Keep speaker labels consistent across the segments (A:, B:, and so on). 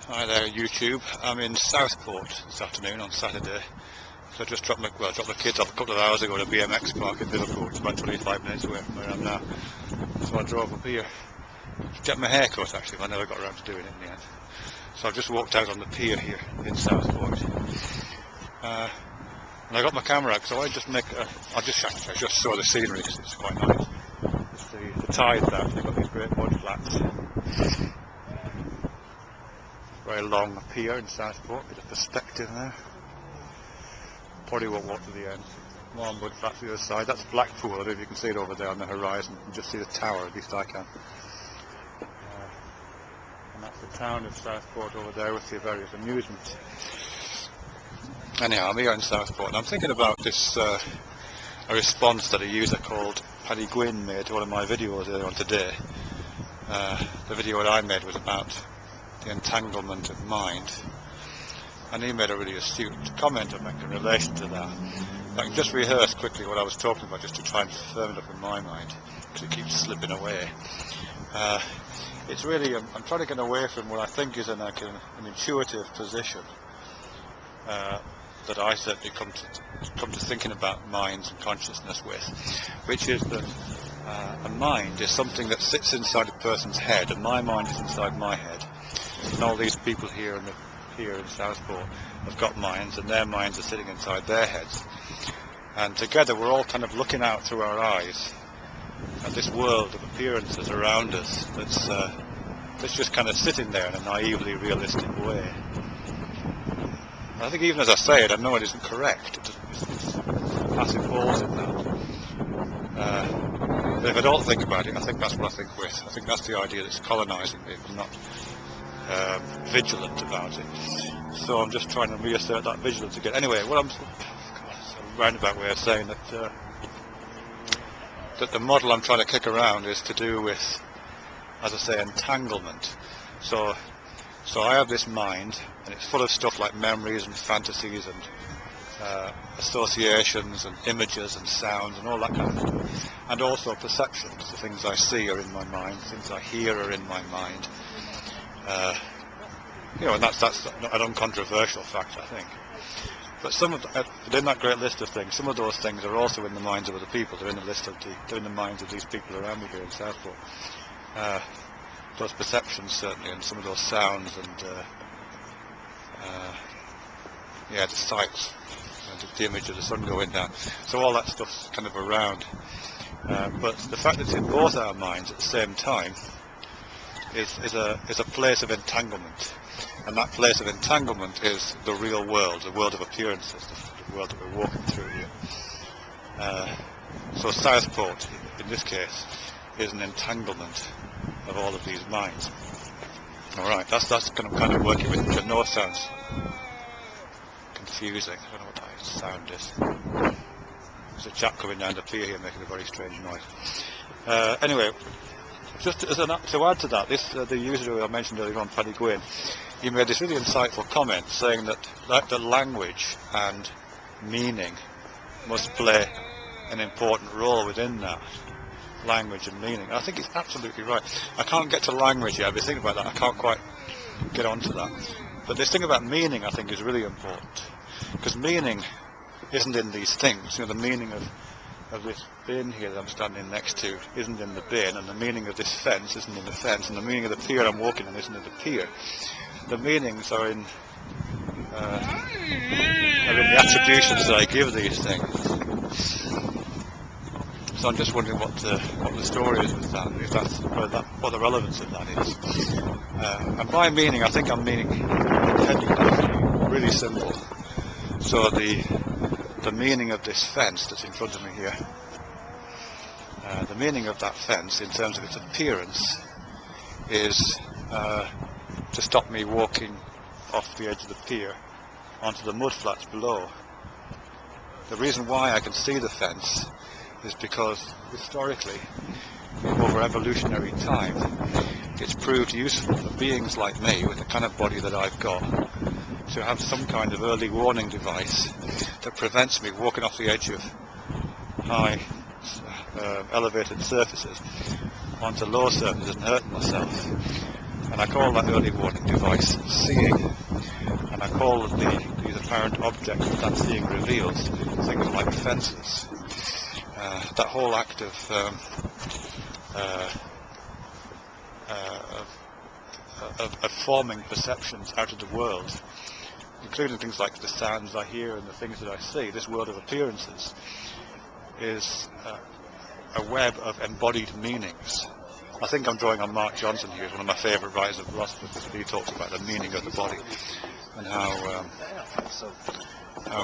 A: Hi there YouTube, I'm in Southport this afternoon on Saturday. So I just dropped the kids off a couple of hours ago at a BMX park in Liverpool. It's about 25 minutes away from where I am now. So I drove up here to get my hair cut actually, but I never got around to doing it in the end. So I've just walked out on the pier here in Southport. And I got my camera out because I just show the scenery because it's quite nice. It's the tide's out, they've got these great mud flats. Very long pier in Southport, bit of perspective there. Probably won't walk to the end. More mud flats to the other side. That's Blackpool, I don't know if you can see it over there on the horizon. You can just see the tower, at least I can. And that's the town of Southport over there with the various amusements. Anyhow, I'm here in Southport and I'm thinking about this, a response that a user called paddyguinne made to one of my videos earlier on today. The video that I made was about the entanglement of mind, and he made a really astute comment I think in relation to that. I can just rehearse quickly what I was talking about just to try and firm it up in my mind because it keeps slipping away. It's really, I'm trying to get away from what I think is an intuitive position that I certainly come to thinking about minds and consciousness with, which is that a mind is something that sits inside a person's head, and my mind is inside my head. And all these people here in Southport have got minds, and their minds are sitting inside their heads. And together we're all kind of looking out through our eyes at this world of appearances around us that's just kind of sitting there in a naively realistic way. And I think even as I say it, I know it isn't correct. It's massive holes in that. But if I don't think about it, I think that's what I think with. I think that's the idea that's colonising people, not vigilant about it. So I'm just trying to reassert that vigilance again. Anyway, what it's a roundabout way of saying that the model I'm trying to kick around is to do with, as I say, entanglement. So I have this mind, and it's full of stuff like memories and fantasies and associations and images and sounds and all that kind of thing. And also perceptions. The things I see are in my mind, the things I hear are in my mind. And that's an uncontroversial fact, I think. But within that great list of things, some of those things are also in the minds of other people. They're in the minds of these people around me here in Southport. Those perceptions certainly, and some of those sounds, and the sights, the image of the sun going down. So all that stuff's kind of around. But the fact that it's in both our minds at the same time is a place of entanglement, and that place of entanglement is the real world, the world of appearances, the world that we're walking through here. So Southport, in this case, is an entanglement of all of these minds. Alright, that's kind of working with, which I know sounds confusing. I don't know what that sound is. There's a chap coming down the pier here making a very strange noise. Anyway, just to add to that, the user who I mentioned earlier on, paddyguinne, he made this really insightful comment saying that the language and meaning must play an important role within that. Language and meaning. I think he's absolutely right. I can't get to language yet. I've been thinking about that. I can't quite get onto that. But this thing about meaning, I think, is really important, because meaning isn't in these things. The meaning of this bin here that I'm standing next to isn't in the bin, and the meaning of this fence isn't in the fence, and the meaning of the pier I'm walking on isn't in the pier. The meanings are in the attributions that I give these things. So I'm just wondering what the story is with that, what the relevance of that is. And by meaning, I think I'm intending to be really simple. So the meaning of this fence that's in front of me here, the meaning of that fence in terms of its appearance is to stop me walking off the edge of the pier onto the mud flats below. The reason why I can see the fence is because historically, over evolutionary time, it's proved useful for beings like me with the kind of body that I've got to have some kind of early warning device that prevents me walking off the edge of high elevated surfaces onto low surfaces and hurting myself. and I call that early warning device seeing, and I call these apparent objects that seeing reveals things like fences. That whole act of forming perceptions out of the world, including things like the sounds I hear and the things that I see, this world of appearances, is a web of embodied meanings. I think I'm drawing on Mark Johnson here, who's one of my favourite writers of philosophers. He talks about the meaning of the body and how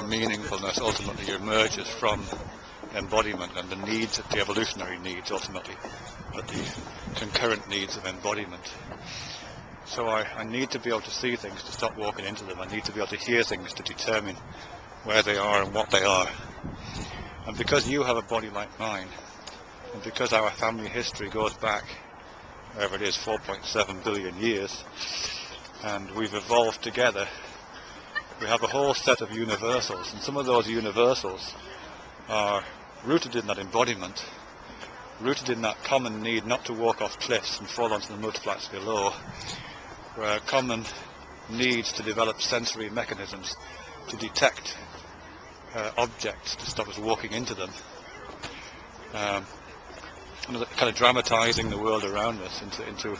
A: meaningfulness ultimately emerges from embodiment, and the needs, the evolutionary needs ultimately, but the concurrent needs of embodiment. So I need to be able to see things to stop walking into them. I need to be able to hear things to determine where they are and what they are. And because you have a body like mine, and because our family history goes back, wherever it is, 4.7 billion years, and we've evolved together, we have a whole set of universals, and some of those universals are rooted in that embodiment, rooted in that common need not to walk off cliffs and fall onto the mud flats below, where common needs to develop sensory mechanisms to detect objects to stop us walking into them, and kind of dramatising the world around us into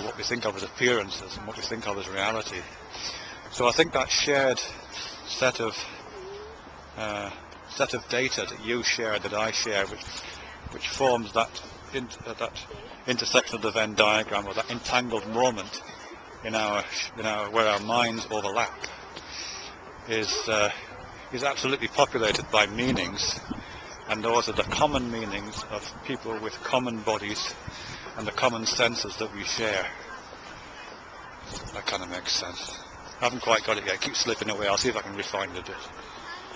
A: what we think of as appearances and what we think of as reality. So I think that shared set of data that you share, that I share, which forms that intersection of the Venn diagram, or that entangled moment in our where our minds overlap, is absolutely populated by meanings, and those are the common meanings of people with common bodies and the common senses that we share. That kind of makes sense. I haven't quite got it yet. Keep slipping away. I'll see if I can refine it a bit.